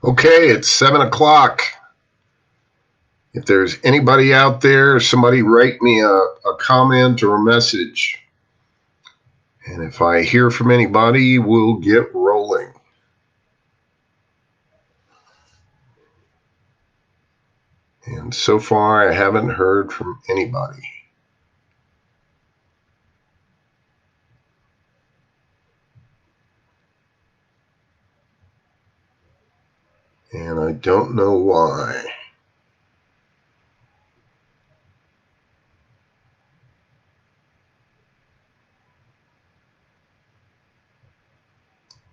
Okay, it's 7 o'clock. If there's anybody out there, somebody write me a comment or a message. And if I hear from anybody, we'll get rolling. And so far, I haven't heard from anybody. And I don't know why.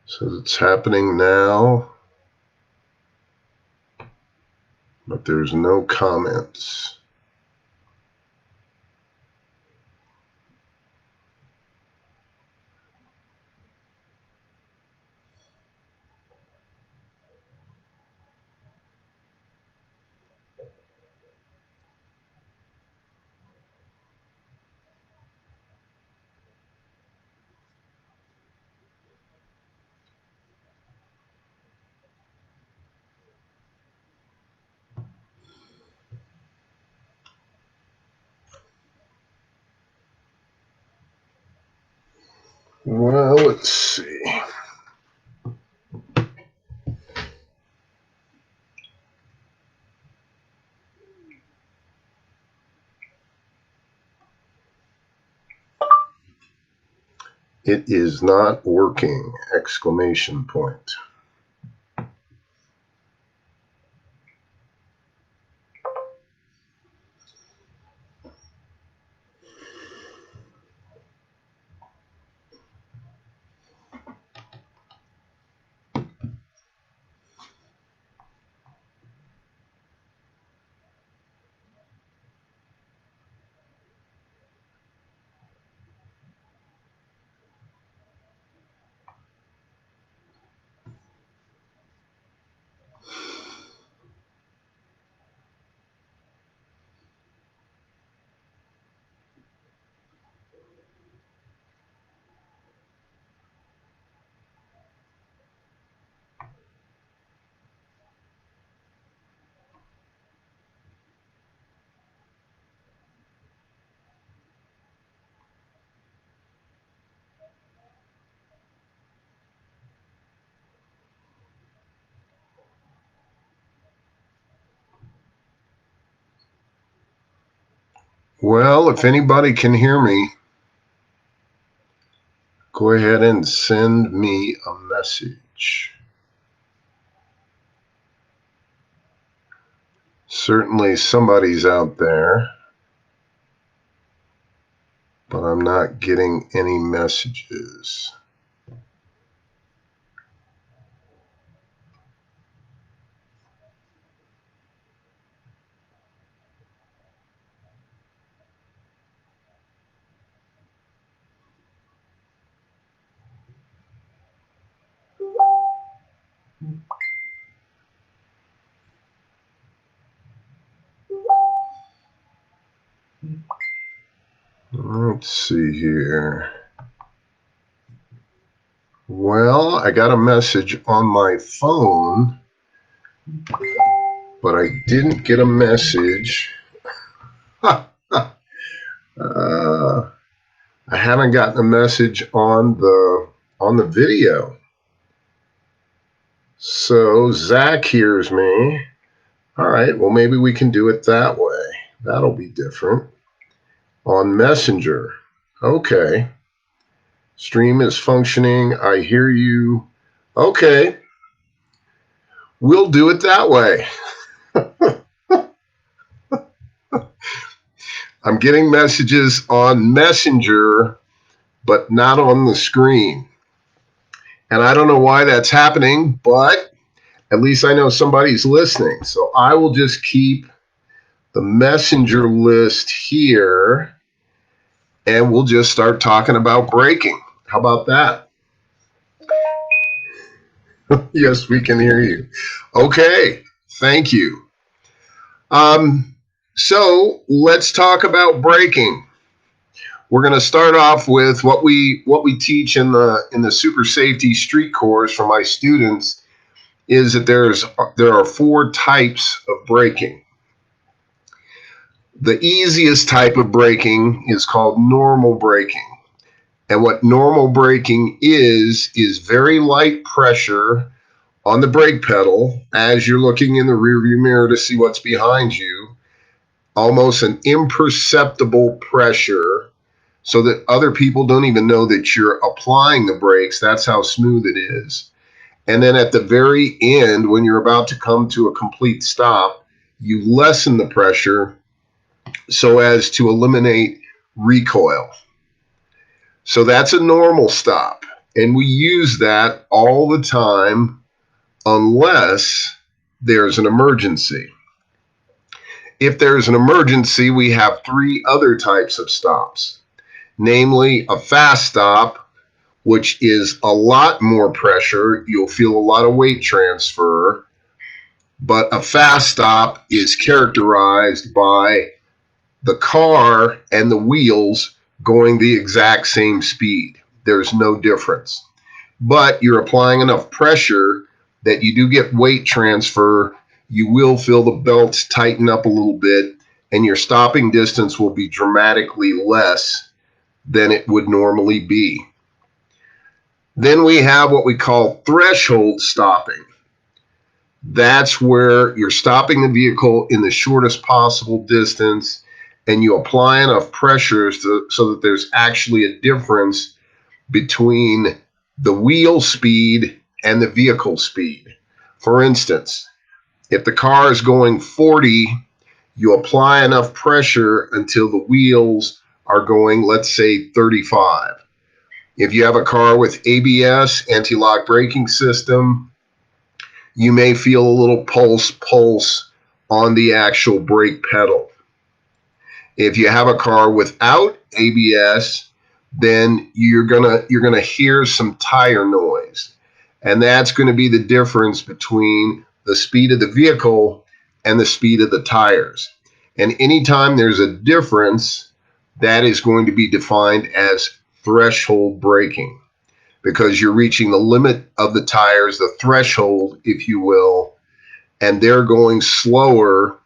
So it's happening now, but there's no comments. Well, let's see. It is not working! Exclamation point. Well, if anybody can hear me, go ahead and send me a message. Certainly somebody's out there, but I'm not getting any messages. Let's see here. Well, I got a message on my phone, but I didn't get a message. I haven't gotten a message on the video. So Zach hears me. All right, well, maybe we can do it that way. That'll be different. On Messenger. Okay. Stream is functioning. I hear you. Okay. We'll do it that way. I'm getting messages on Messenger, but not on the screen. And I don't know why that's happening, but at least I know somebody's listening. So I will just keep the Messenger list here, and we'll just start talking about braking. How about that? Yes, we can hear you. Okay, thank you. So let's talk about braking. We're going to start off with what we teach in the super safety street course for my students is that there are 4 types of braking. The easiest type of braking is called normal braking. And what normal braking is very light pressure on the brake pedal as you're looking in the rearview mirror to see what's behind you, almost an imperceptible pressure so that other people don't even know that you're applying the brakes. That's how smooth it is. And then at the very end, when you're about to come to a complete stop, you lessen the pressure so as to eliminate recoil. So that's a normal stop. And we use that all the time unless there's an emergency. If there's an emergency, we have 3 other types of stops, namely a fast stop, which is a lot more pressure. You'll feel a lot of weight transfer, but a fast stop is characterized by the car and the wheels going the exact same speed. There's no difference. But you're applying enough pressure that you do get weight transfer. You will feel the belts tighten up a little bit, and your stopping distance will be dramatically less than it would normally be. Then we have what we call threshold stopping. That's where you're stopping the vehicle in the shortest possible distance, and you apply enough pressure so that there's actually a difference between the wheel speed and the vehicle speed. For instance, if the car is going 40, you apply enough pressure until the wheels are going, let's say, 35. If you have a car with ABS, anti-lock braking system, you may feel a little pulse on the actual brake pedal. If you have a car without ABS, then you're gonna hear some tire noise, and that's going to be the difference between the speed of the vehicle and the speed of the tires. And anytime there's a difference, that is going to be defined as threshold braking, because you're reaching the limit of the tires, the threshold, if you will, and they're going slower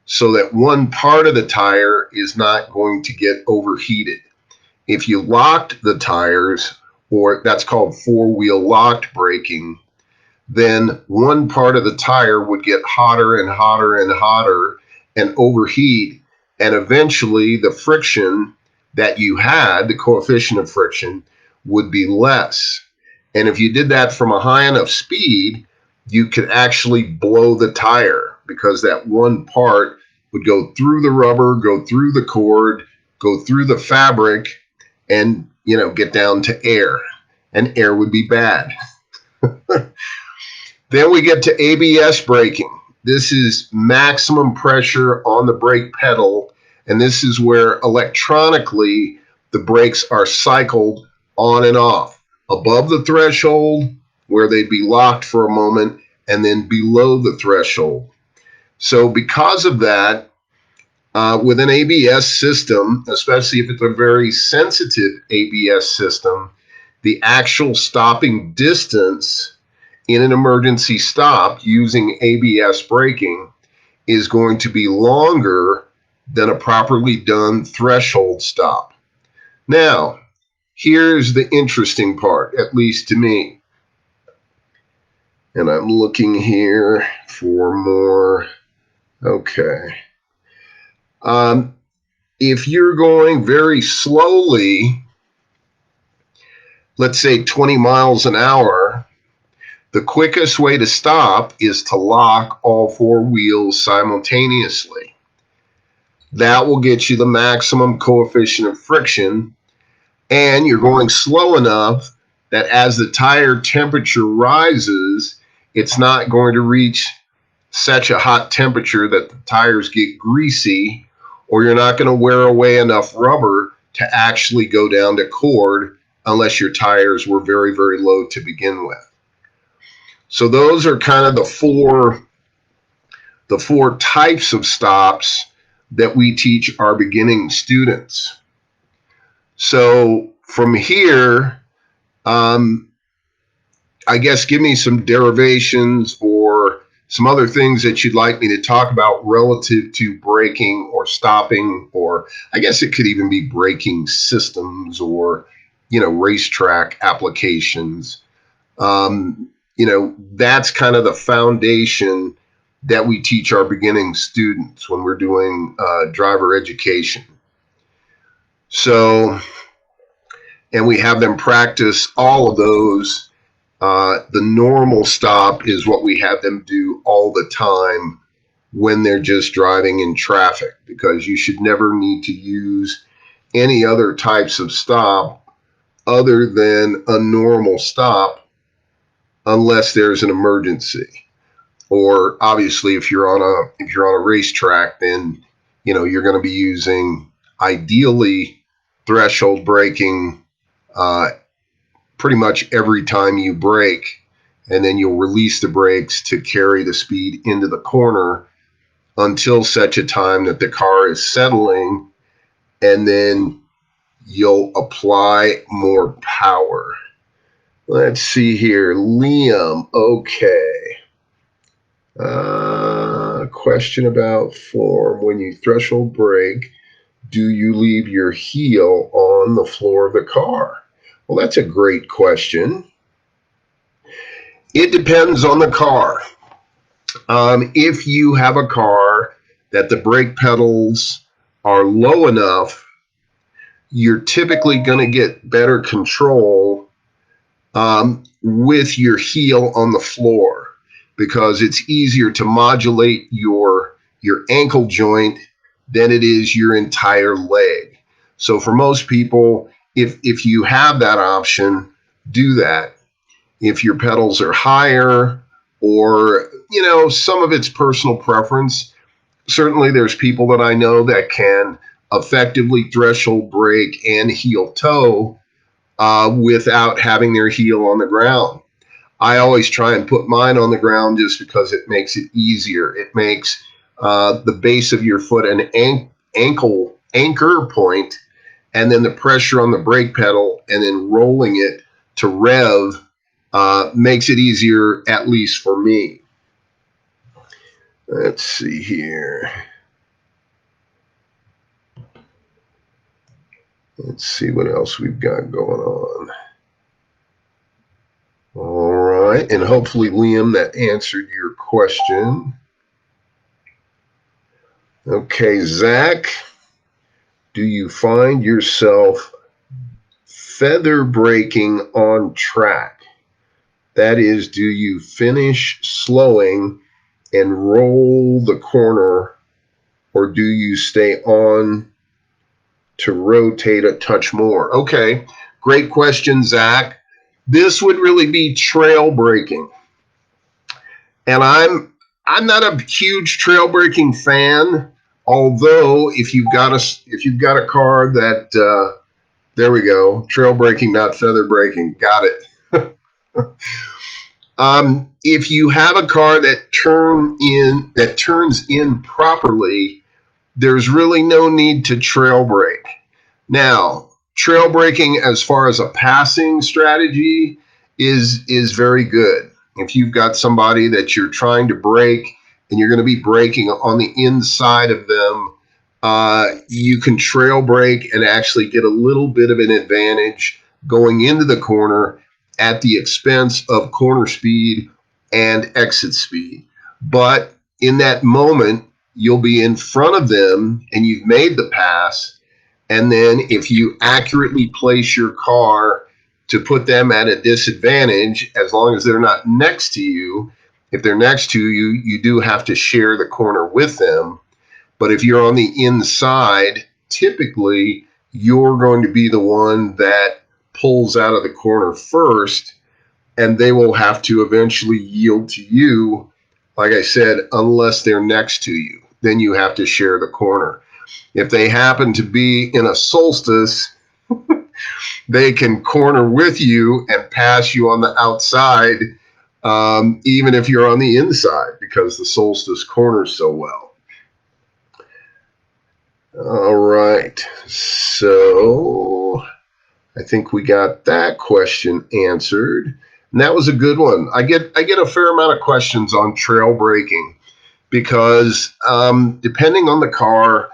so that one part of the tire is not going to get overheated. If you locked the tires, or that's called 4-wheel locked braking, then one part of the tire would get hotter and hotter and hotter and overheat, and eventually the friction that you had, the coefficient of friction, would be less. And if you did that from a high enough speed, you could actually blow the tire, because that one part would go through the rubber, go through the cord, go through the fabric, and get down to air, and air would be bad. Then we get to ABS braking. This is maximum pressure on the brake pedal, and this is where electronically the brakes are cycled on and off, above the threshold where they'd be locked for a moment, and then below the threshold. So because of that, with an ABS system, especially if it's a very sensitive ABS system, the actual stopping distance in an emergency stop using ABS braking is going to be longer than a properly done threshold stop. Now, here's the interesting part, at least to me. And I'm looking here for more. Okay. If you're going very slowly, let's say 20 miles an hour, the quickest way to stop is to lock all 4 wheels simultaneously. That will get you the maximum coefficient of friction, and you're going slow enough that as the tire temperature rises, it's not going to reach such a hot temperature that the tires get greasy, or you're not going to wear away enough rubber to actually go down to cord unless your tires were very, very low to begin with. So those are kind of the four types of stops that we teach our beginning students. So from here, I guess give me some derivations or some other things that you'd like me to talk about relative to braking or stopping, or I guess it could even be braking systems or, racetrack applications. That's kind of the foundation that we teach our beginning students when we're doing driver education. So, and we have them practice all of those. The normal stop is what we have them do all the time when they're just driving in traffic, because you should never need to use any other types of stop other than a normal stop unless there's an emergency. Or obviously if you're on a racetrack, then you're going to be using ideally threshold braking pretty much every time you brake, and then you'll release the brakes to carry the speed into the corner until such a time that the car is settling, and then you'll apply more power. Let's see here. Liam, okay. Question about form. When you threshold brake, do you leave your heel on the floor of the car? Well, that's a great question. It depends on the car. If you have a car that the brake pedals are low enough, you're typically going to get better control with your heel on the floor, because it's easier to modulate your ankle joint than it is your entire leg. So for most people, if you have that option, do that. If your pedals are higher, or some of it's personal preference. Certainly there's people that I know that can effectively threshold brake and heel toe without having their heel on the ground. I always try and put mine on the ground just because it makes it easier. It makes the base of your foot an anchor point, and then the pressure on the brake pedal and then rolling it to rev makes it easier, at least for me. Let's see here. Let's see what else we've got going on. All right, and hopefully, Liam, that answered your question. Okay, Zach, do you find yourself feather braking on track? That is, do you finish slowing and roll the corner, or do you stay on to rotate a touch more? Okay, great question, Zach. This would really be trail braking. And I'm not a huge trail braking fan, although if you've got a car that there we go, trail braking, not feather braking. Got it. If you have a car that turns in properly, there's really no need to trail brake. Now, trail braking as far as a passing strategy is very good. If you've got somebody that you're trying to brake and you're going to be braking on the inside of them, you can trail brake and actually get a little bit of an advantage going into the corner at the expense of corner speed and exit speed. But in that moment, you'll be in front of them and you've made the pass. And then if you accurately place your car to put them at a disadvantage, as long as they're not next to you, if they're next to you, you do have to share the corner with them. But if you're on the inside, typically you're going to be the one that pulls out of the corner first, and they will have to eventually yield to you. Like I said, unless they're next to you, then you have to share the corner. If they happen to be in a solstice, they can corner with you and pass you on the outside, even if you're on the inside, because the solstice corners so well. All right, so I think we got that question answered. And that was a good one. I get a fair amount of questions on trail braking because depending on the car,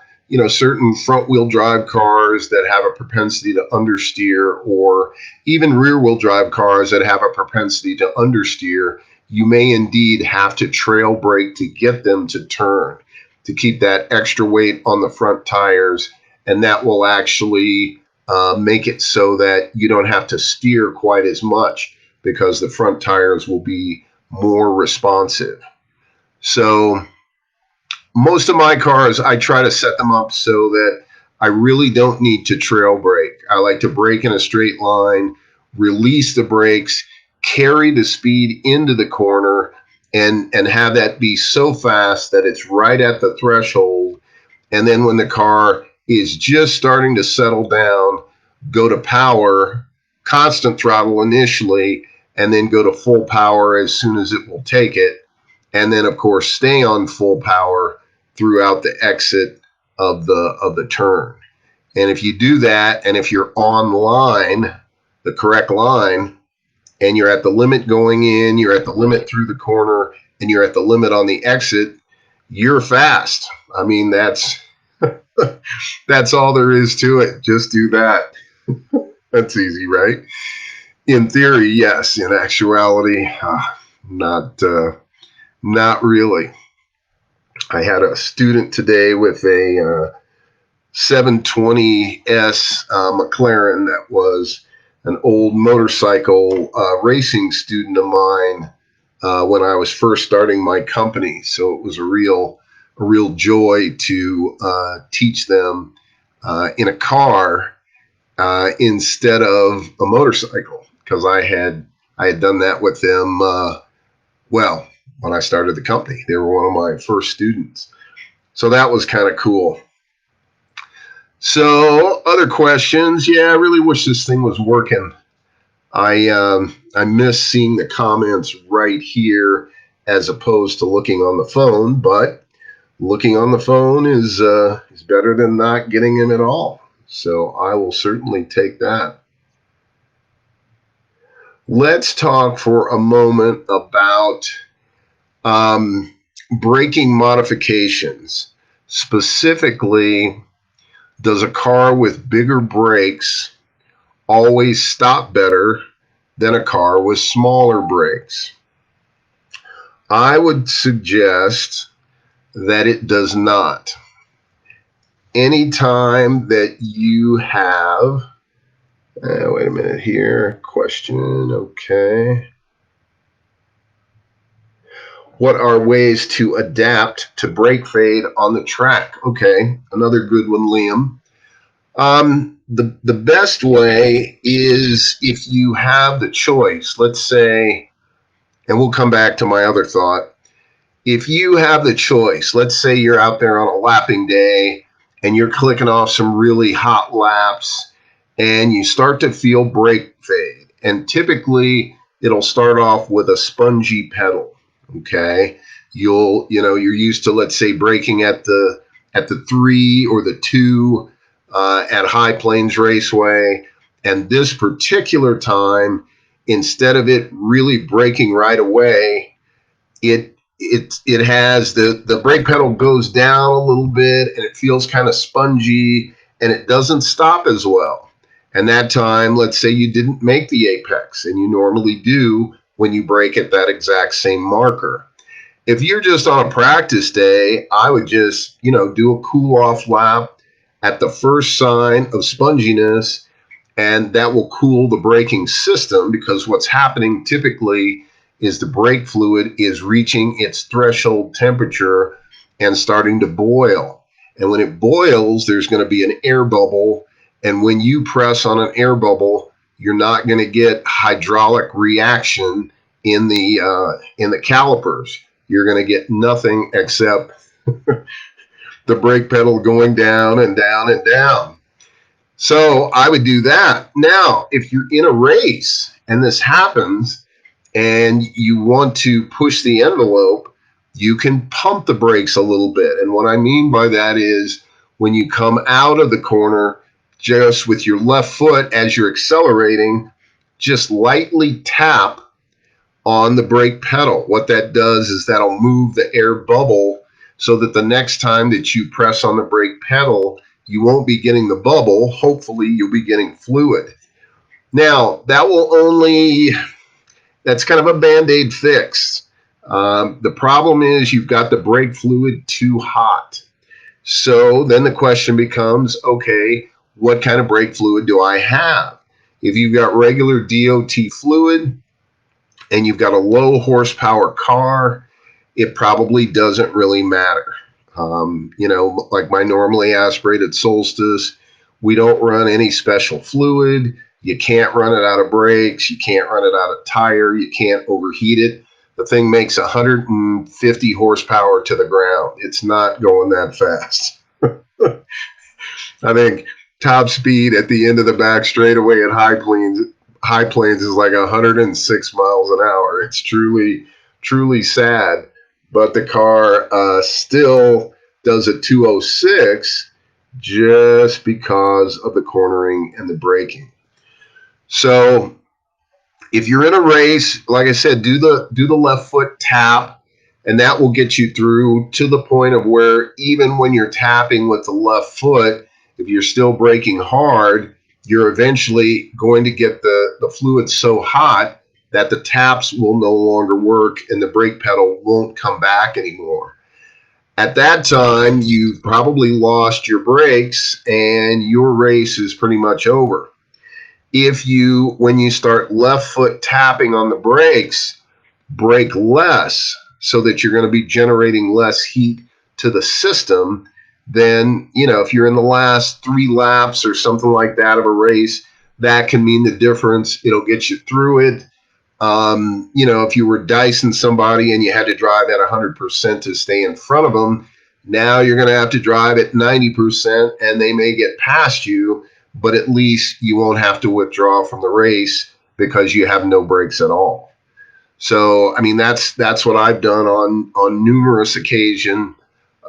certain front wheel drive cars that have a propensity to understeer, or even rear wheel drive cars that have a propensity to understeer, you may indeed have to trail brake to get them to turn, to keep that extra weight on the front tires. And that will actually make it so that you don't have to steer quite as much because the front tires will be more responsive. So most of my cars, I try to set them up so that I really don't need to trail brake. I like to brake in a straight line, release the brakes, carry the speed into the corner, and have that be so fast that it's right at the threshold. And then when the car is just starting to settle down, go to power, constant throttle initially, and then go to full power as soon as it will take it. And then, of course, stay on full power throughout the exit of the turn. And if you do that, and if you're on line, the correct line, and you're at the limit going in, you're at the limit through the corner, and you're at the limit on the exit, you're fast. I mean, that's that's all there is to it. Just do that. That's easy, right? In theory, yes. In actuality, not really. I had a student today with a 720S McLaren that was an old motorcycle racing student of mine when I was first starting my company. So it was a real joy to teach them in a car instead of a motorcycle, because I had done that with them. Well, when I started the company, they were one of my first students. So that was kind of cool. So other questions? Yeah, I really wish this thing was working. I miss seeing the comments right here as opposed to looking on the phone, but looking on the phone is better than not getting them at all. So I will certainly take that. Let's talk for a moment about braking modifications. Specifically, does a car with bigger brakes always stop better than a car with smaller brakes? I would suggest that it does not. Anytime that you have, wait a minute here, question, okay. What are ways to adapt to brake fade on the track? Okay, another good one, Liam. The best way is if you have the choice. Let's say, and we'll come back to my other thought. If you have the choice, let's say you're out there on a lapping day and you're clicking off some really hot laps and you start to feel brake fade. And typically it'll start off with a spongy pedal. Okay. You're used to, let's say, braking at the 3 or the 2 at High Plains Raceway. And this particular time, instead of it really braking right away, it has the brake pedal goes down a little bit and it feels kind of spongy and it doesn't stop as well. And that time, let's say you didn't make the apex, and you normally do when you brake at that exact same marker. If you're just on a practice day, I would just, do a cool off lap at the first sign of sponginess, and that will cool the braking system, because what's happening typically is the brake fluid is reaching its threshold temperature and starting to boil. And when it boils, there's going to be an air bubble. And when you press on an air bubble, you're not going to get hydraulic reaction in the calipers. You're going to get nothing except the brake pedal going down and down and down. So I would do that. Now, if you're in a race and this happens and you want to push the envelope, you can pump the brakes a little bit. And what I mean by that is when you come out of the corner, just with your left foot as you're accelerating, just lightly tap on the brake pedal. What that does is that'll move the air bubble so that the next time that you press on the brake pedal, you won't be getting the bubble. Hopefully, you'll be getting fluid. Now, that's kind of a Band-Aid fix. The problem is you've got the brake fluid too hot. So then the question becomes, okay, what kind of brake fluid do I have? If you've got regular DOT fluid and you've got a low horsepower car, it probably doesn't really matter. Like my normally aspirated Solstice, we don't run any special fluid. You can't run it out of brakes. You can't run it out of tire. You can't overheat it. The thing makes 150 horsepower to the ground. It's not going that fast. I think top speed at the end of the back straightaway at High Plains is like 106 miles an hour. It's truly, truly sad. But the car still does a 206 just because of the cornering and the braking. So if you're in a race, like I said, do the left foot tap, and that will get you through to the point of where even when you're tapping with the left foot, if you're still braking hard, you're eventually going to get the fluid so hot that the taps will no longer work and the brake pedal won't come back anymore. At that time, you've probably lost your brakes and your race is pretty much over. When you start left foot tapping on the brakes, brake less so that you're going to be generating less heat to the system, then, if you're in the last 3 laps or something like that of a race, that can mean the difference. It'll get you through it. If you were dicing somebody and you had to drive at 100% to stay in front of them, now you're going to have to drive at 90% and they may get past you, but at least you won't have to withdraw from the race because you have no brakes at all. So, that's what I've done on numerous occasions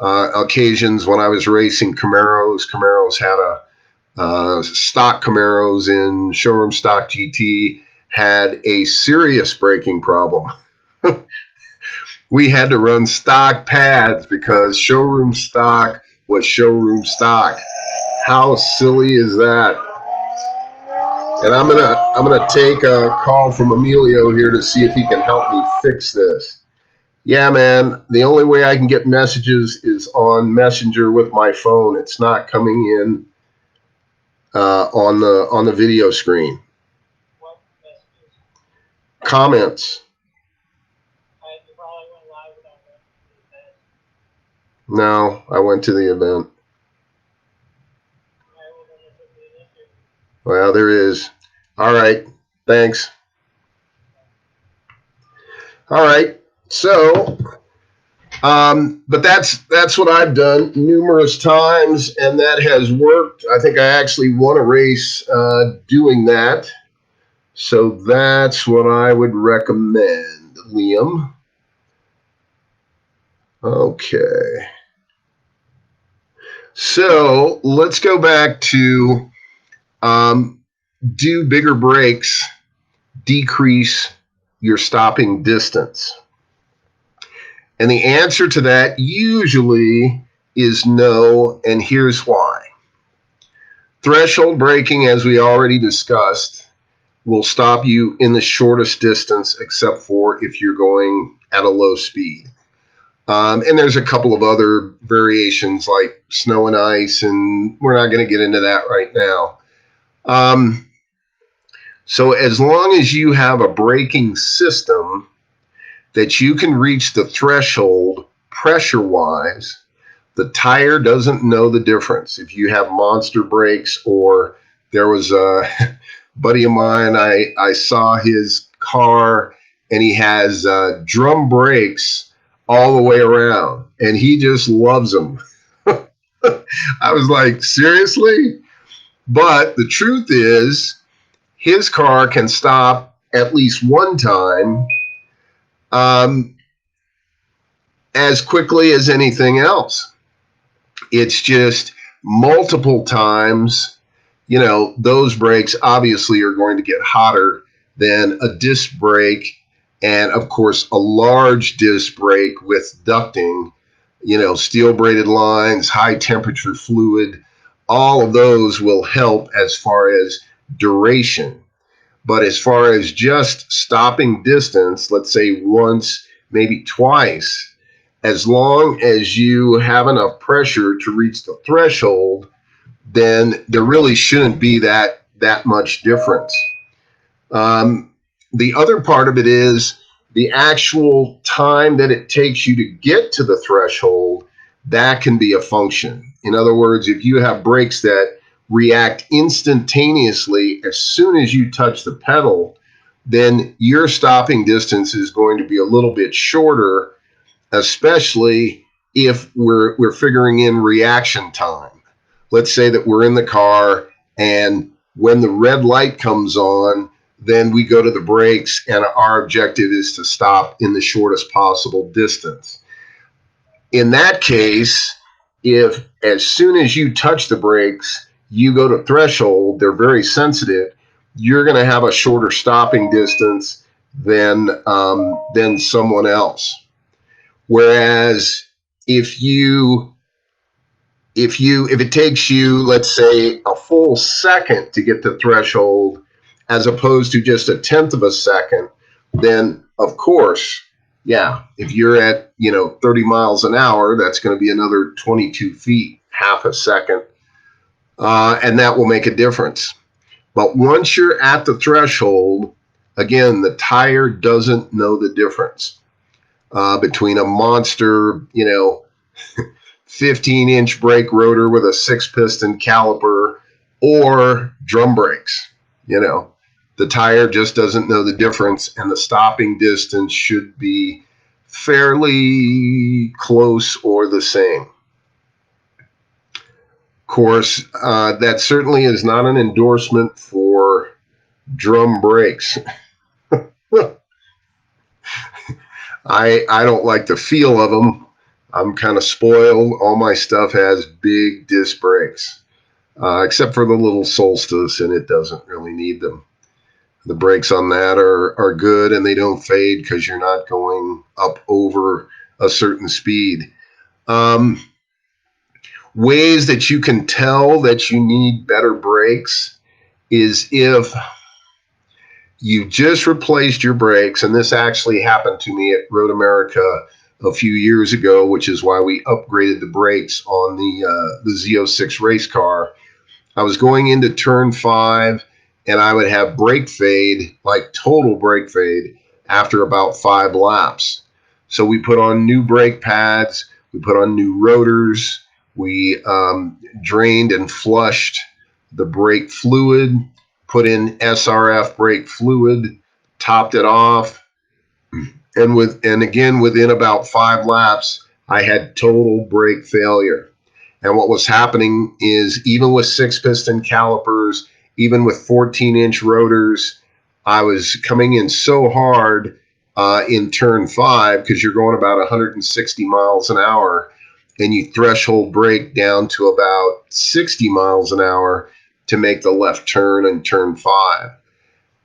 when I was racing Camaros. Camaros had stock Camaros in showroom stock GT had a serious braking problem. We had to run stock pads because showroom stock was showroom stock. How silly is that? And I'm gonna take a call from Emilio here to see if he can help me fix this. Yeah, man. The only way I can get messages is on Messenger with my phone. It's not coming in on the video screen. What messages? Comments. You probably went live without going to the event. No, I went to the event. Well, then there could be an issue. Well, there is. All right. Thanks. All right. So, but that's what I've done numerous times, and that has worked. I think I actually won a race doing that. So that's what I would recommend, Liam. Okay. So let's go back to do bigger brakes decrease your stopping distance? And the answer to that usually is no, and here's why. Threshold braking, as we already discussed, will stop you in the shortest distance except for if you're going at a low speed. And there's a couple of other variations like snow and ice, and we're not going to get into that right now. So as long as you have a braking system that you can reach the threshold pressure-wise, the tire doesn't know the difference. If you have monster brakes, or there was a buddy of mine, I saw his car and he has drum brakes all the way around and he just loves them. I was like, seriously? But the truth is, his car can stop at least one time as quickly as anything else. It's just multiple times, those brakes obviously are going to get hotter than a disc brake. and of course a large disc brake with ducting, steel braided lines, high temperature fluid, all of those will help as far as duration. But as far as just stopping distance, let's say once, maybe twice, as long as you have enough pressure to reach the threshold, then there really shouldn't be that much difference. Um, the other part of it is the actual time that it takes you to get to the threshold. That can be a function. In other words, if you have brakes that react instantaneously as soon as you touch the pedal, then your stopping distance is going to be a little bit shorter, especially if we're figuring in reaction time. Let's say that we're in the car, and when the red light comes on, then we go to the brakes, and our objective is to stop in the shortest possible distance. In that case, if as soon as you touch the brakes, you go to threshold, they're very sensitive, you're going to have a shorter stopping distance than someone else. Whereas if it takes you, let's say, a full second to get to threshold, as opposed to just a tenth of a second, then of course, yeah, if you're at 30 miles an hour, that's going to be another 22 feet, half a second, and that will make a difference. But once you're at the threshold, again, the tire doesn't know the difference between a monster, 15-inch brake rotor with a 6-piston caliper or drum brakes. The tire just doesn't know the difference, and the stopping distance should be fairly close or the same. Of course, that certainly is not an endorsement for drum brakes. I don't like the feel of them. I'm kind of spoiled. All my stuff has big disc brakes, except for the little Solstice, and it doesn't really need them. The brakes on that are good, and they don't fade because you're not going up over a certain speed. Ways that you can tell that you need better brakes is if you just replaced your brakes, and this actually happened to me at Road America a few years ago, which is why we upgraded the brakes on the Z06 race car. I was going into turn 5, and I would have brake fade, like total brake fade, after about 5 laps. So we put on new brake pads, we put on new rotors, we drained and flushed the brake fluid, put in SRF brake fluid, topped it off, and again within about 5 laps, I had total brake failure. And what was happening is, even with 6-piston calipers, even with 14-inch rotors, I was coming in so hard in turn 5, because you're going about 160 miles an hour, and you threshold brake down to about 60 miles an hour to make the left turn in turn 5.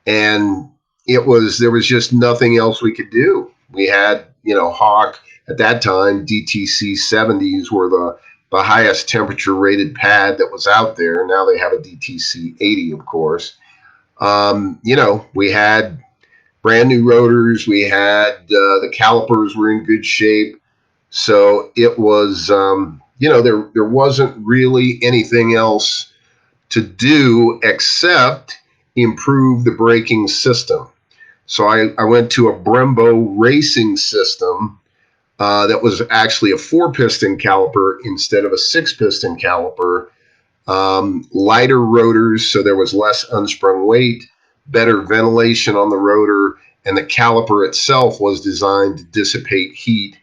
And there was just nothing else we could do. We had, Hawk at that time, DTC 70s were the highest temperature rated pad that was out there. Now they have a DTC 80, of course. We had brand new rotors. We had the calipers were in good shape. So it was, there wasn't really anything else to do except improve the braking system. So I went to a Brembo racing system that was actually a 4-piston caliper instead of a 6-piston caliper. Lighter rotors, so there was less unsprung weight, better ventilation on the rotor, and the caliper itself was designed to dissipate heat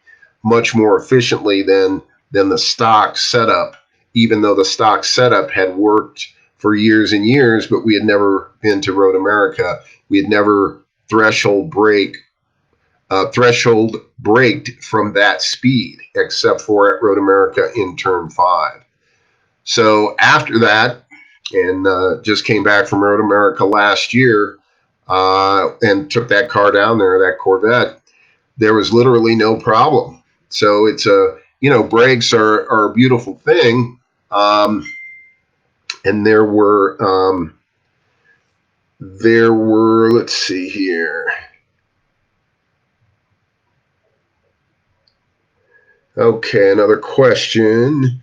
much more efficiently than the stock setup, even though the stock setup had worked for years and years, but we had never been to Road America. We had never threshold braked from that speed, except for at Road America in turn 5. So after that, and just came back from Road America last year, and took that car down there, that Corvette. There was literally no problem. So it's brakes are a beautiful thing. And there were, let's see here. Okay, another question.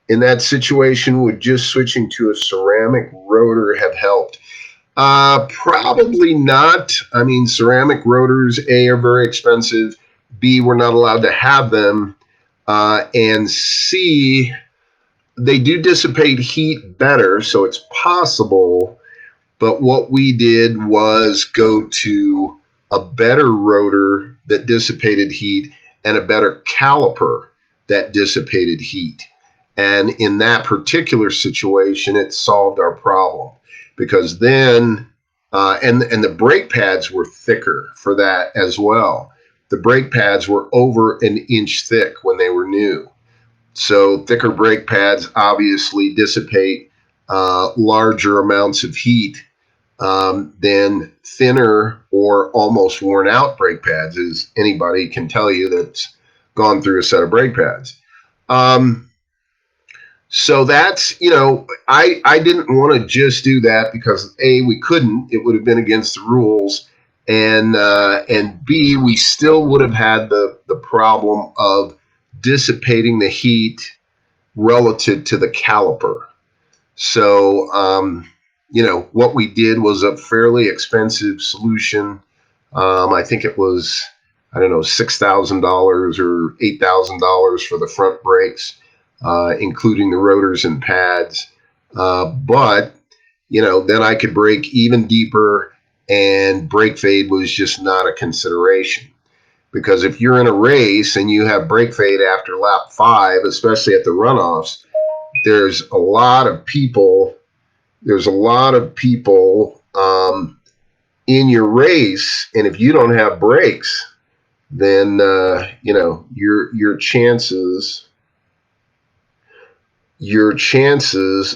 In that situation, would just switching to a ceramic rotor have helped? Probably not. I mean, ceramic rotors, A, are very expensive. B, we're not allowed to have them. And C, they do dissipate heat better, so it's possible. But what we did was go to a better rotor that dissipated heat and a better caliper that dissipated heat. And in that particular situation, it solved our problem because then, and the brake pads were thicker for that as well. The brake pads were over an inch thick when they were new. So thicker brake pads obviously dissipate larger amounts of heat than thinner or almost worn out brake pads, as anybody can tell you that's gone through a set of brake pads. So that's, I didn't want to just do that because A, we couldn't, it would have been against the rules. And B, we still would have had the problem of dissipating the heat relative to the caliper. So, what we did was a fairly expensive solution. I think it was, I don't know, $6,000 or $8,000 for the front brakes, including the rotors and pads. But, then I could brake even deeper, and brake fade was just not a consideration. Because if you're in a race and you have brake fade after lap 5, especially at the runoffs, there's a lot of people in your race, and if you don't have brakes, then your chances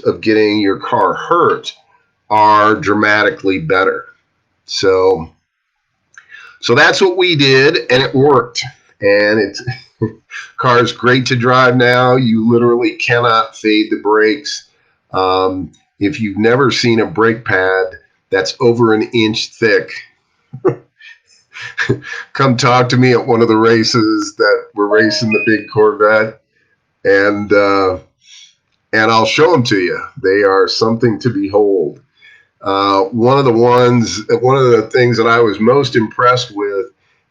of getting your car hurt are dramatically better. So that's what we did, and it worked. And it's car's great to drive now. You literally cannot fade the brakes. If you've never seen a brake pad that's over an inch thick, come talk to me at one of the races that we're racing the big Corvette, and I'll show them to you. They are something to behold. One of the things that I was most impressed with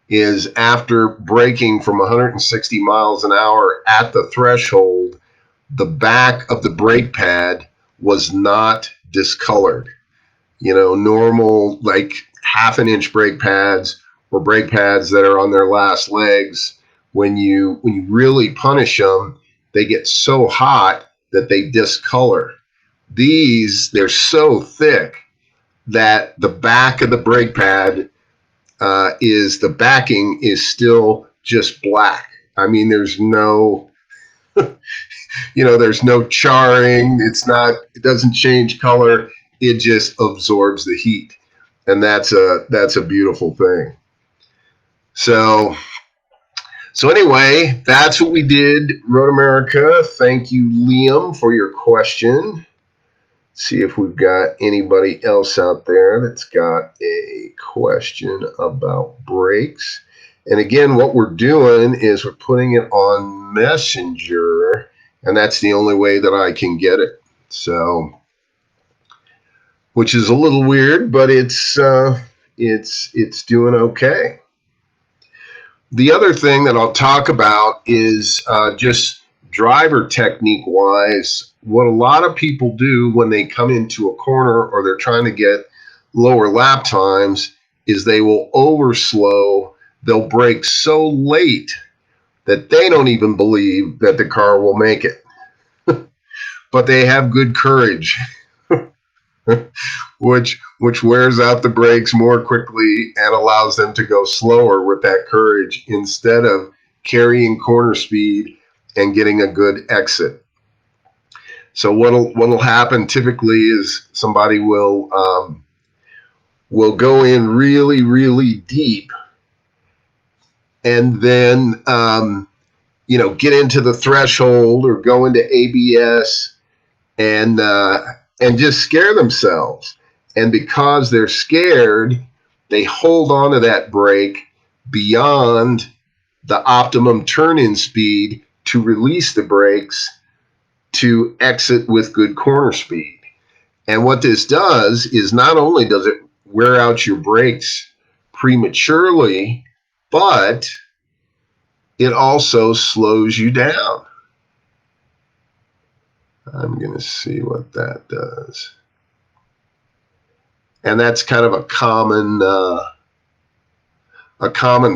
is after braking from 160 miles an hour at the threshold, the back of the brake pad was not discolored. Normal, like half an inch brake pads or brake pads that are on their last legs, when you really punish them, they get so hot that they discolor. They're so thick that the back of the brake pad the backing is still just black. I mean, there's no there's no charring. It doesn't change color. It just absorbs the heat. And that's a beautiful thing. So anyway, that's what we did, Road America. Thank you, Liam, for your question. See if we've got anybody else out there that's got a question about brakes. And again, what we're doing is we're putting it on Messenger, and that's the only way that I can get it. So, which is a little weird, but it's doing okay. The other thing that I'll talk about is just driver technique wise, what a lot of people do when they come into a corner or they're trying to get lower lap times is they will overslow. They'll brake so late that they don't even believe that the car will make it. But they have good courage, which wears out the brakes more quickly and allows them to go slower with that courage instead of carrying corner speed and getting a good exit. So what'll happen typically is somebody will will go in really, really deep, and then get into the threshold or go into ABS and just scare themselves. And because they're scared, they hold on to that brake beyond the optimum turn-in speed to release the brakes to exit with good corner speed. And what this does is not only does it wear out your brakes prematurely, but it also slows you down. I'm going to see what that does. And that's kind of a common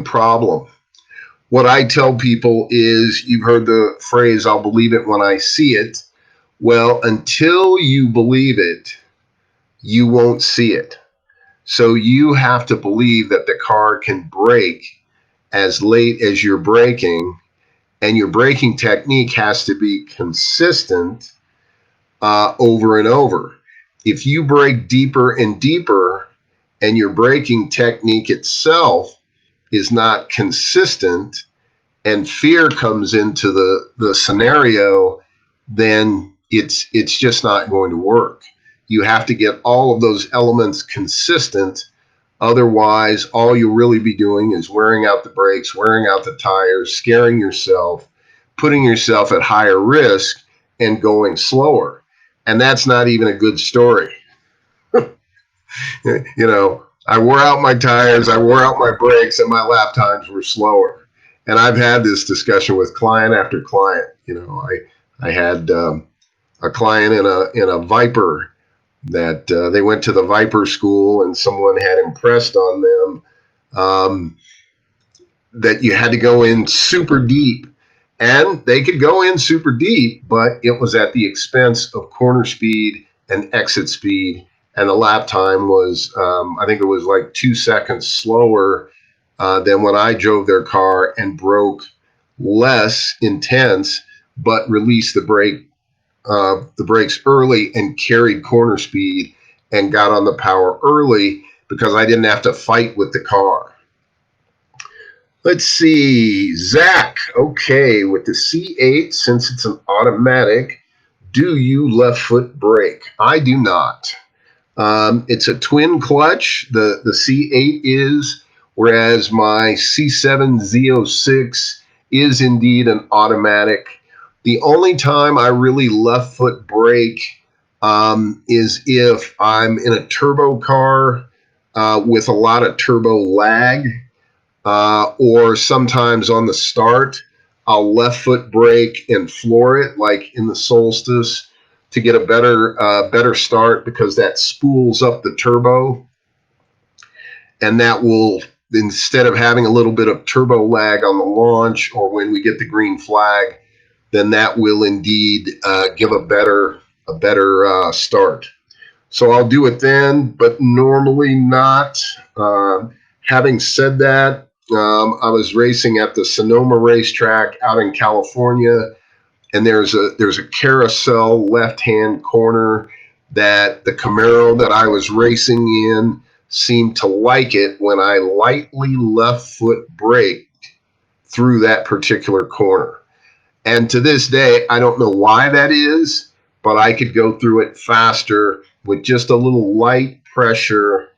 problem. What I tell people is, you've heard the phrase, I'll believe it when I see it. Well, until you believe it, you won't see it. So you have to believe that the car can brake as late as you're braking, and your braking technique has to be consistent over and over. If you brake deeper and deeper and your braking technique itself is not consistent, and fear comes into the scenario, then it's just not going to work. You have to get all of those elements consistent. Otherwise, all you'll really be doing is wearing out the brakes, wearing out the tires, scaring yourself, putting yourself at higher risk, and going slower. And that's not even a good story. I wore out my tires, I wore out my brakes, and my lap times were slower. And I've had this discussion with client after client. I had a client in a Viper that they went to the Viper school, and someone had impressed on them that you had to go in super deep. And they could go in super deep, but it was at the expense of corner speed and exit speed. And the lap time was, I think it was like 2 seconds slower than when I drove their car and broke less intense, but released the brakes early and carried corner speed and got on the power early because I didn't have to fight with the car. Let's see, Zach. Okay, with the C8, since it's an automatic, do you left foot brake? I do not. It's a twin clutch. The C8 is, whereas my C7 Z06 is indeed an automatic. The only time I really left foot brake is if I'm in a turbo car with a lot of turbo lag. Or sometimes on the start, I'll left foot brake and floor it, like in the Solstice, to get a better start, because that spools up the turbo, and that will, instead of having a little bit of turbo lag on the launch or when we get the green flag, then that will indeed give a better start. So I'll do it then, but normally not. Having said that, I was racing at the Sonoma racetrack out in California, and there's a carousel left-hand corner that the Camaro that I was racing in seemed to like it when I lightly left foot braked through that particular corner. And to this day, I don't know why that is, but I could go through it faster with just a little light pressure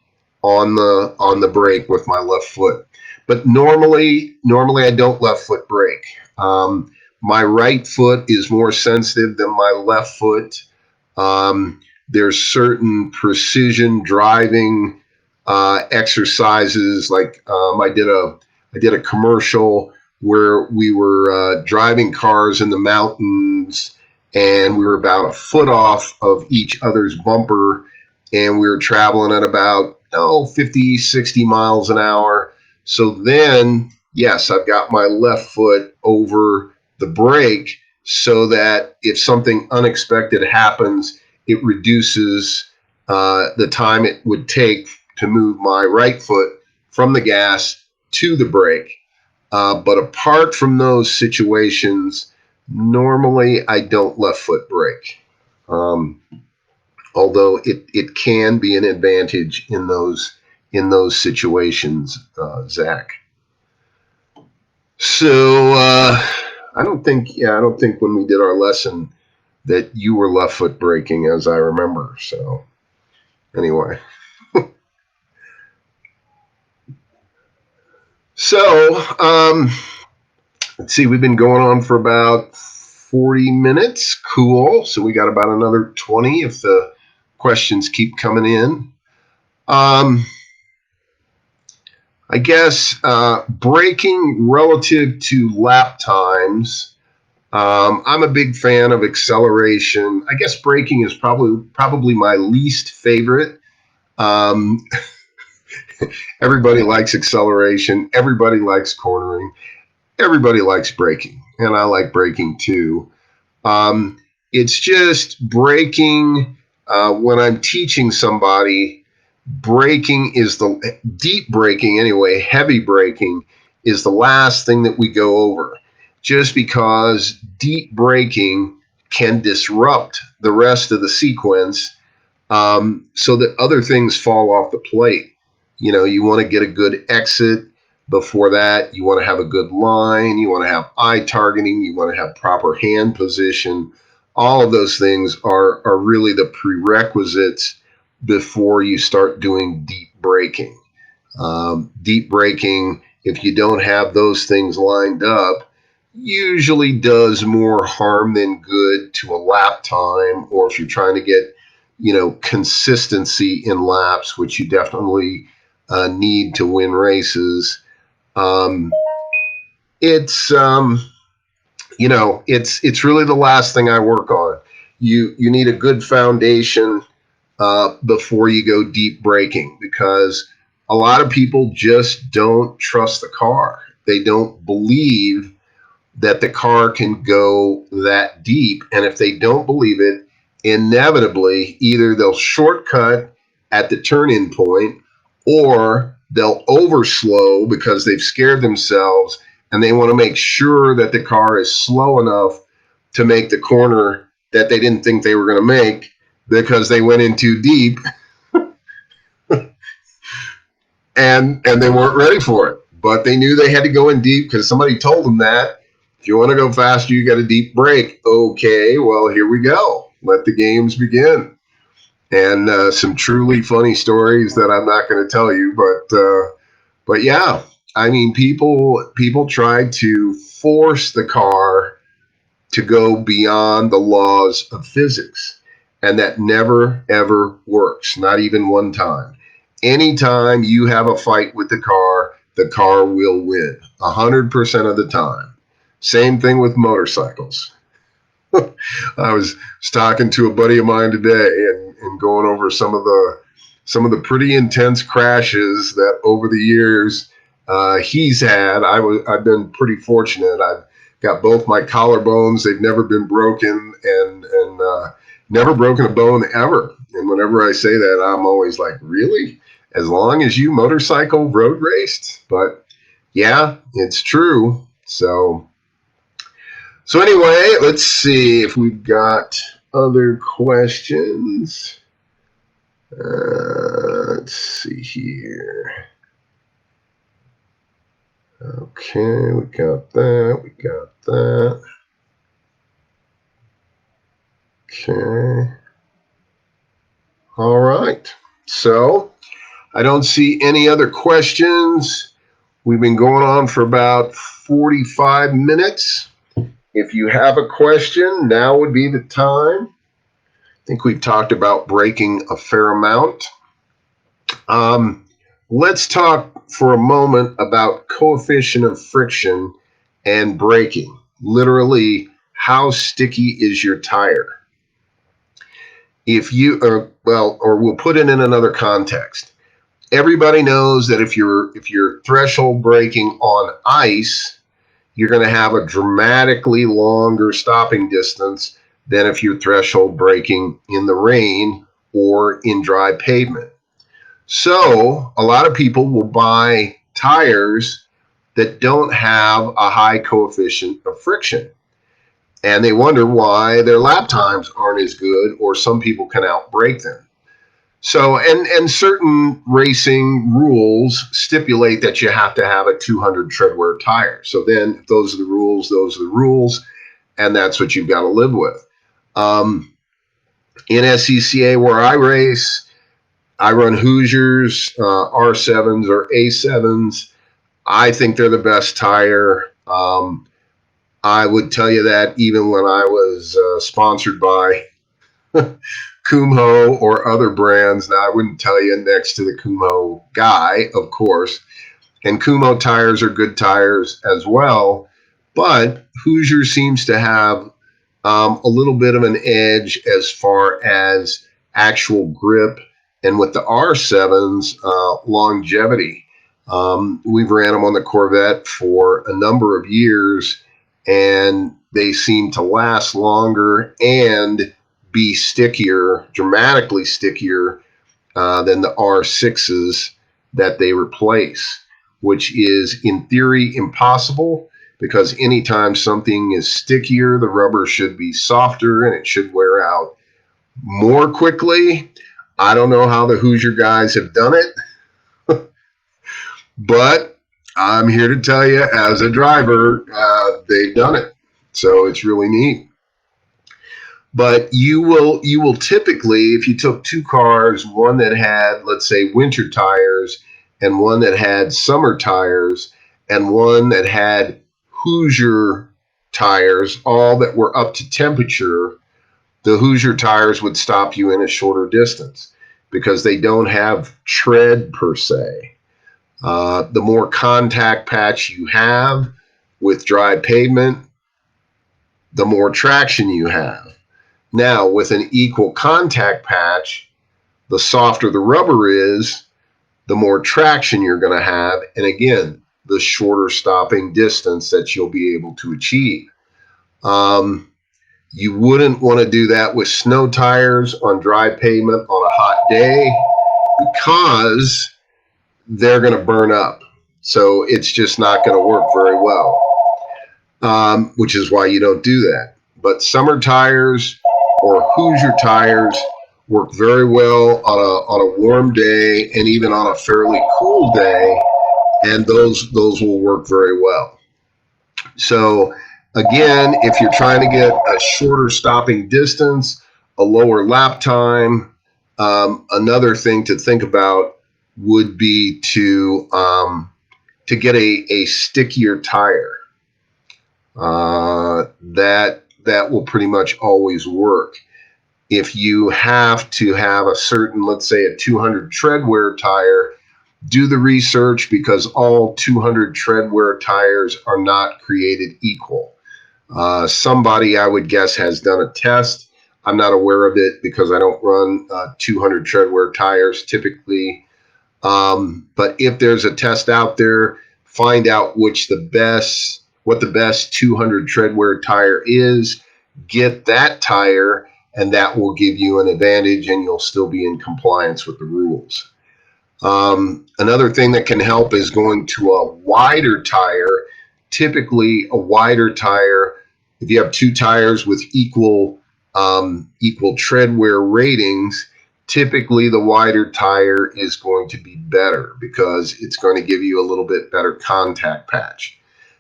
on the brake with my left foot. But normally I don't left foot brake. My right foot is more sensitive than my left foot. There's certain precision driving exercises, like I did a commercial where we were driving cars in the mountains, and we were about a foot off of each other's bumper, and we were traveling at about 50, 60 miles an hour. So then, yes, I've got my left foot over the brake so that if something unexpected happens, it reduces the time it would take to move my right foot from the gas to the brake. But apart from those situations, normally I don't left foot brake. Although it can be an advantage in those in those situations, Zach. So I don't think when we did our lesson that you were left foot braking, as I remember. So anyway, so let's see, we've been going on for about 40 minutes. Cool. So we got about another 20 if the questions keep coming in. I guess braking relative to lap times. I'm a big fan of acceleration. I guess braking is probably my least favorite. Um, everybody likes acceleration. Everybody likes cornering. Everybody likes braking, and I like braking too. Um, it's just braking when I'm teaching somebody. Braking is the deep braking anyway. Heavy braking is the last thing that we go over, just because deep braking can disrupt the rest of the sequence, so that other things fall off the plate. You know, you want to get a good exit. Before that, you want to have a good line. You want to have eye targeting. You want to have proper hand position. All of those things are really the prerequisites before you start doing deep braking. Deep braking, if you don't have those things lined up, usually does more harm than good to a lap time, or if you're trying to get, consistency in laps, which you definitely need to win races. Um, it's really the last thing I work on. You need a good foundation before you go deep braking, because a lot of people just don't trust the car. They don't believe that the car can go that deep. And if they don't believe it, inevitably, either they'll shortcut at the turn in point, or they'll overslow because they've scared themselves and they want to make sure that the car is slow enough to make the corner that they didn't think they were going to make because they went in too deep, and they weren't ready for it. But they knew they had to go in deep because somebody told them that. If you want to go faster, you got a deep brake. Okay, well, here we go. Let the games begin. And some truly funny stories that I'm not going to tell you, but yeah, I mean, people try to force the car to go beyond the laws of physics, and that never ever works. Not even one time. Anytime you have a fight with the car will win 100% of the time. Same thing with motorcycles. I was talking to a buddy of mine today, and going over some of the pretty intense crashes that over the years he's had. I've been pretty fortunate. I've got both my collarbones; they've never been broken, and never broken a bone ever. And whenever I say that, I'm always like, really? As long as you motorcycle road raced? But yeah, it's true. So anyway, let's see if we've got other questions. Let's see here. Okay, we got that. Okay. All right. So I don't see any other questions. We've been going on for about 45 minutes. If you have a question, now would be the time. I think we've talked about braking a fair amount. Let's talk for a moment about coefficient of friction and braking. Literally, how sticky is your tire? If you or we'll put it in another context. Everybody knows that if you're threshold braking on ice, you're going to have a dramatically longer stopping distance than if you're threshold braking in the rain or in dry pavement. So a lot of people will buy tires that don't have a high coefficient of friction, and they wonder why their lap times aren't as good, or some people can outbrake them. So, and certain racing rules stipulate that you have to have a 200 tread wear tire. So then, if those are the rules, those are the rules, and that's what you've got to live with. In SCCA, where I race, I run Hoosiers, R7s or A7s. I think they're the best tire. I would tell you that even when I was sponsored by Kumho or other brands. Now, I wouldn't tell you next to the Kumho guy, of course. And Kumho tires are good tires as well. But Hoosier seems to have a little bit of an edge as far as actual grip, and with the R7s, longevity. We've ran them on the Corvette for a number of years, and they seem to last longer and be stickier, dramatically stickier than the R6s that they replace, which is in theory impossible, because anytime something is stickier, the rubber should be softer and it should wear out more quickly. I don't know how the Hoosier guys have done it, but I'm here to tell you, as a driver, they've done it. So it's really neat. But you will typically, if you took two cars, one that had, let's say, winter tires and one that had summer tires and one that had Hoosier tires, all that were up to temperature, the Hoosier tires would stop you in a shorter distance because they don't have tread per se. The more contact patch you have with dry pavement, the more traction you have. Now, with an equal contact patch, the softer the rubber is, the more traction you're going to have. And again, the shorter stopping distance that you'll be able to achieve. You wouldn't want to do that with snow tires on dry pavement on a hot day, because they're going to burn up. So it's just not going to work very well, which is why you don't do that. But summer tires or Hoosier tires work very well on a warm day and even on a fairly cool day, and those will work very well. So again, if you're trying to get a shorter stopping distance, a lower lap time, another thing to think about would be to get a stickier tire. That will pretty much always work. If you have to have a certain, let's say, a 200 tread wear tire, do the research, because all 200 tread wear tires are not created equal. Somebody, I would guess, has done a test. I'm not aware of it because I don't run 200 tread wear tires typically. But if there's a test out there, find out what the best 200 tread wear tire is. Get that tire, and that will give you an advantage, and you'll still be in compliance with the rules. Another thing that can help is going to a wider tire. Typically, a wider tire, if you have two tires with equal tread wear ratings, typically the wider tire is going to be better because it's going to give you a little bit better contact patch.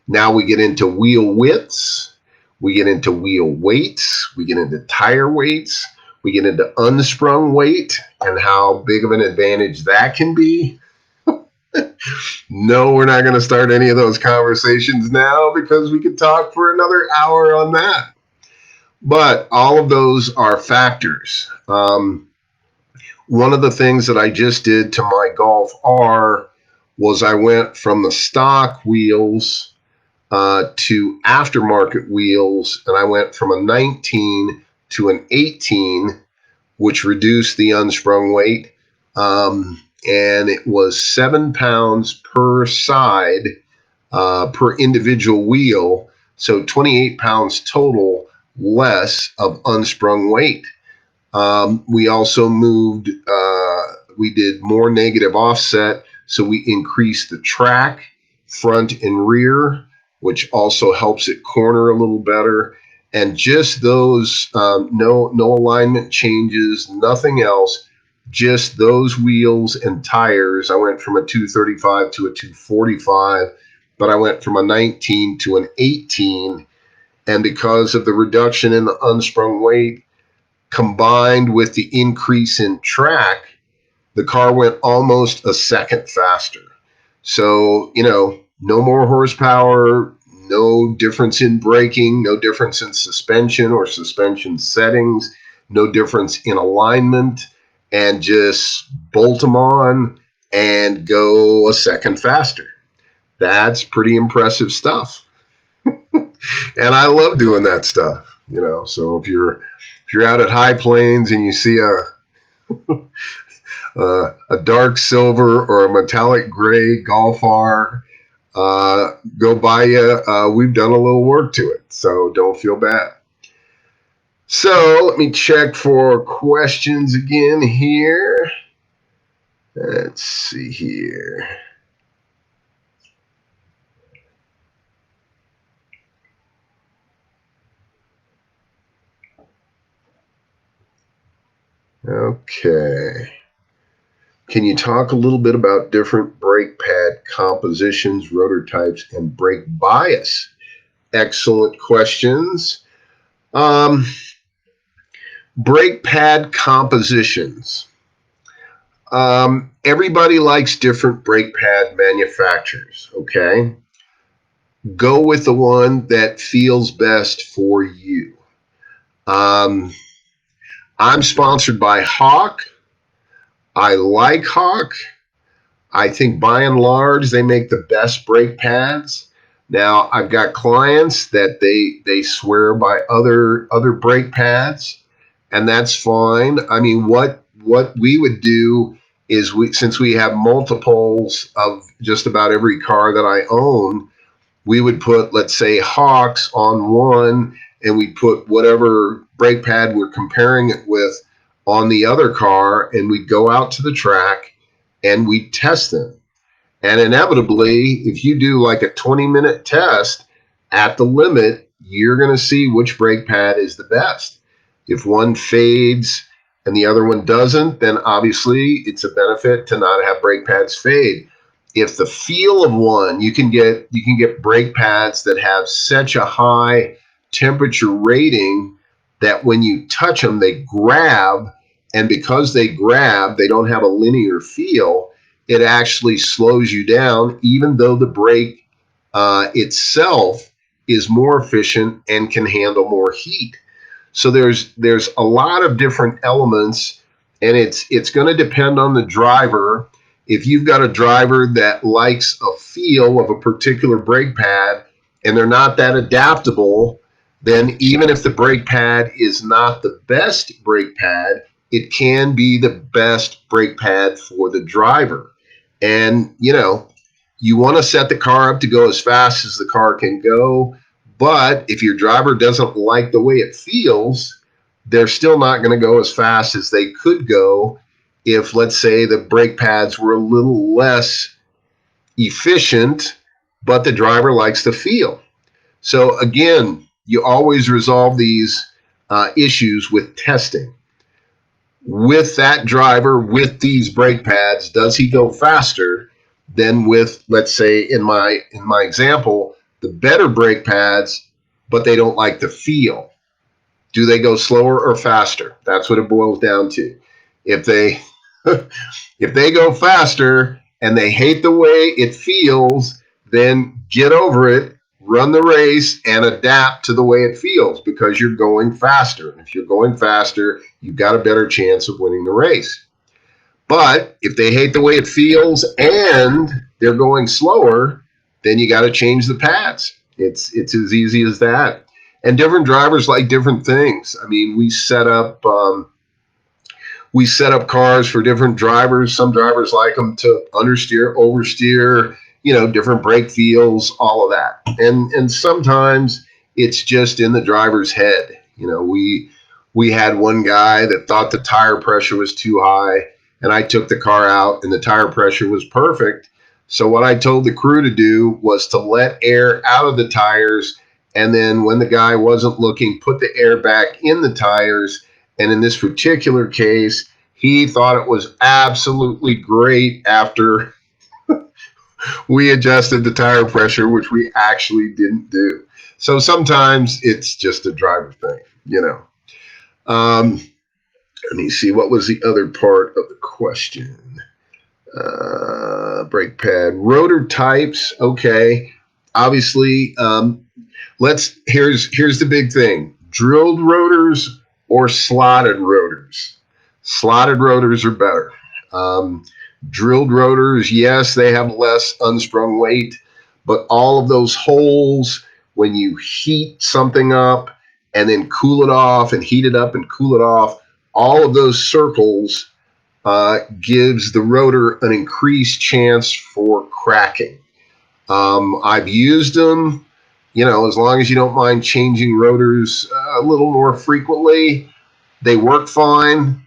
Now we get into wheel widths, we get into wheel weights, we get into tire weights, we get into unsprung weight and how big of an advantage that can be. No, we're not going to start any of those conversations now, because we could talk for another hour on that. But all of those are factors. One of the things that I just did to my Golf R was I went from the stock wheels to aftermarket wheels, and I went from a 19 to an 18, which reduced the unsprung weight. And it was 7 pounds per side per individual wheel. So 28 pounds total less of unsprung weight. We also we did more negative offset. So we increased the track front and rear, which also helps it corner a little better. And just those, no alignment changes, nothing else, just those wheels and tires. I went from a 235 to a 245, but I went from a 19 to an 18. And because of the reduction in the unsprung weight combined with the increase in track, the car went almost a second faster. So, no more horsepower, no difference in braking, no difference in suspension or suspension settings, no difference in alignment, and just bolt them on and go a second faster. That's pretty impressive stuff. And I love doing that stuff, So if you're out at high plains and you see a dark silver or a metallic gray Golf R, go by you. We've done a little work to it, so don't feel bad. So let me check for questions again here. Let's see here. Okay. Can you talk a little bit about different brake pad compositions, rotor types, and brake bias? Excellent questions. Brake pad compositions. Everybody likes different brake pad manufacturers, okay? Go with the one that feels best for you. I'm sponsored by Hawk. I like Hawk. I think by and large they make the best brake pads. Now I've got clients that they swear by other brake pads, and that's fine. I mean, what we would do is since we have multiples of just about every car that I own, we would put, let's say, Hawks on one, and we put whatever brake pad we're comparing it with on the other car, and we'd go out to the track and we'd test them. And inevitably, if you do like a 20-minute test at the limit, you're going to see which brake pad is the best. If one fades and the other one doesn't, then obviously it's a benefit to not have brake pads fade. If the feel of one, you can get brake pads that have such a high temperature rating that when you touch them, they grab. And because they grab, they don't have a linear feel. It actually slows you down, even though the brake itself is more efficient and can handle more heat. So there's a lot of different elements, and it's going to depend on the driver. If you've got a driver that likes a feel of a particular brake pad and they're not that adaptable, then even if the brake pad is not the best brake pad, it can be the best brake pad for the driver. And, you want to set the car up to go as fast as the car can go. But if your driver doesn't like the way it feels, they're still not going to go as fast as they could go if, let's say, the brake pads were a little less efficient, but the driver likes the feel. So again, you always resolve these issues with testing. With that driver, with these brake pads, does he go faster than with, let's say, in my example, the better brake pads, but they don't like the feel? Do they go slower or faster? That's what it boils down to. If they if they go faster and they hate the way it feels, then get over it, run the race, and adapt to the way it feels, because you're going faster. And if you're going faster, you've got a better chance of winning the race. But if they hate the way it feels and they're going slower, then you got to change the pads. It's as easy as that. And different drivers like different things. I mean, we set up cars for different drivers. Some drivers like them to understeer, oversteer, different brake feels, all of that. And sometimes it's just in the driver's head. We had one guy that thought the tire pressure was too high, and I took the car out and the tire pressure was perfect. So what I told the crew to do was to let air out of the tires, and then when the guy wasn't looking, put the air back in the tires. And in this particular case, He thought it was absolutely great after we adjusted the tire pressure, which we actually didn't do. So sometimes it's just a driver thing, you know. Let me see, what was the other part of the question? Brake pad, rotor types. Okay, obviously, here's the big thing: drilled rotors or slotted rotors. Slotted rotors are better. Um, Drilled rotors, yes, they have less unsprung weight, but all of those holes, when you heat something up and then cool it off and heat it up and cool it off, all of those circles gives the rotor an increased chance for cracking. I've used them, you know, as long as you don't mind changing rotors a little more frequently, they work fine.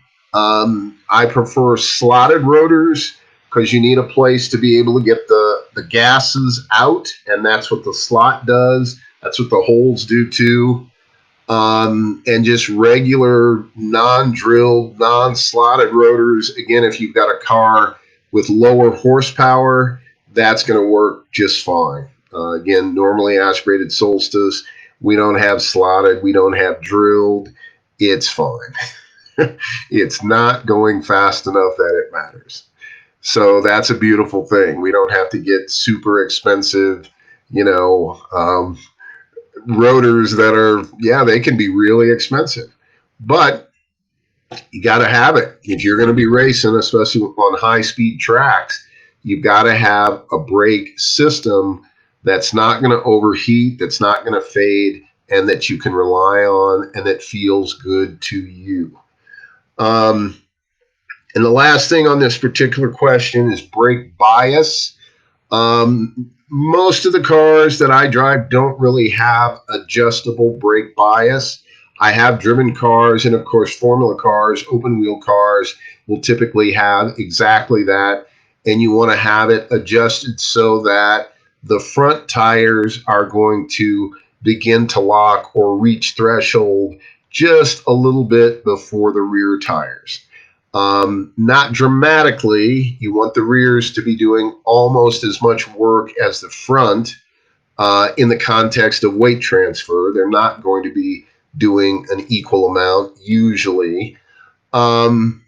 I prefer slotted rotors because you need a place to be able to get the gases out, and that's what the slot does. That's what the holes do too. And just regular non-drilled, non-slotted rotors. Again, if you've got a car with lower horsepower, that's going to work just fine. Again, normally aspirated Solstice, we don't have slotted, we don't have drilled. It's fine. It's not going fast enough that it matters. So that's a beautiful thing. We don't have to get super expensive, you know, rotors that are, yeah, they can be really expensive, but you got to have it. If you're going to be racing, especially on high speed tracks, you've got to have a brake system that's not going to overheat, that's not going to fade, and that you can rely on and that feels good to you. Um, and the last thing on this particular question is brake bias. Most of the cars that I drive don't really have adjustable brake bias. I have driven cars, and of course, formula cars, open wheel cars will typically have exactly that. And you want to have it adjusted so that the front tires are going to begin to lock or reach threshold just a little bit before the rear tires. Not dramatically. You want the rears to be doing almost as much work as the front in the context of weight transfer. They're not going to be doing an equal amount usually. Um,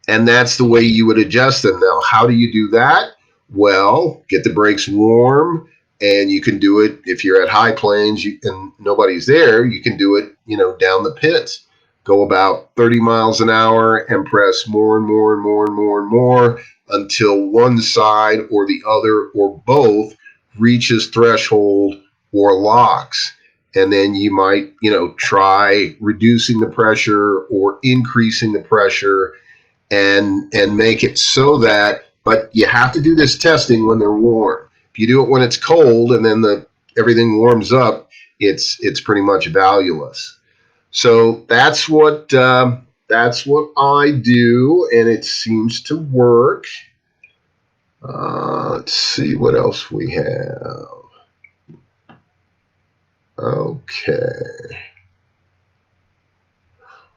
and that's the way you would adjust them. Now, how do you do that? Well, get the brakes warm, and you can do it if you're at high plains and nobody's there. You can do it, you know, down the pits. Go about 30 miles an hour and press more and more and more and more and more until one side or the other or both reaches threshold or locks. And then you might, you know, try reducing the pressure or increasing the pressure and make it so that, but you have to do this testing when they're warm. If you do it when it's cold and then everything warms up, it's pretty much valueless. So that's what I do, and it seems to work. Let's see what else we have. Okay.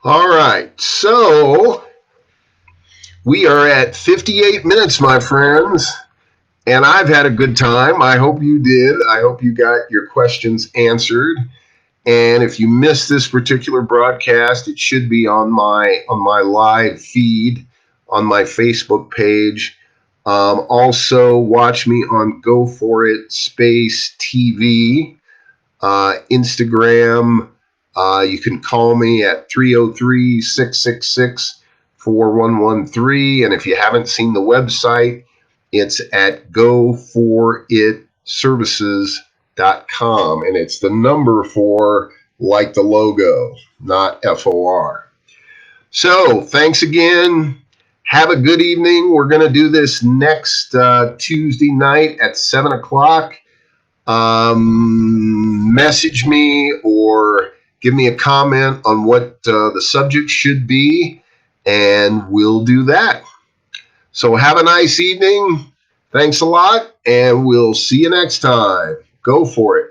All right. So we are at 58 minutes, my friends, and I've had a good time. I hope you did. I hope you got your questions answered. And if you missed this particular broadcast, it should be on my live feed on my Facebook page. Also, watch me on Go4IT Space TV, Instagram. You can call me at 303-666-4113. And if you haven't seen the website, it's at go4itservices.com. And it's the number 4 like the logo, not FOR. So thanks again. Have a good evening. We're going to do this next Tuesday night at 7 o'clock. Message me or give me a comment on what the subject should be, and we'll do that. So have a nice evening. Thanks a lot, and we'll see you next time. Go for it.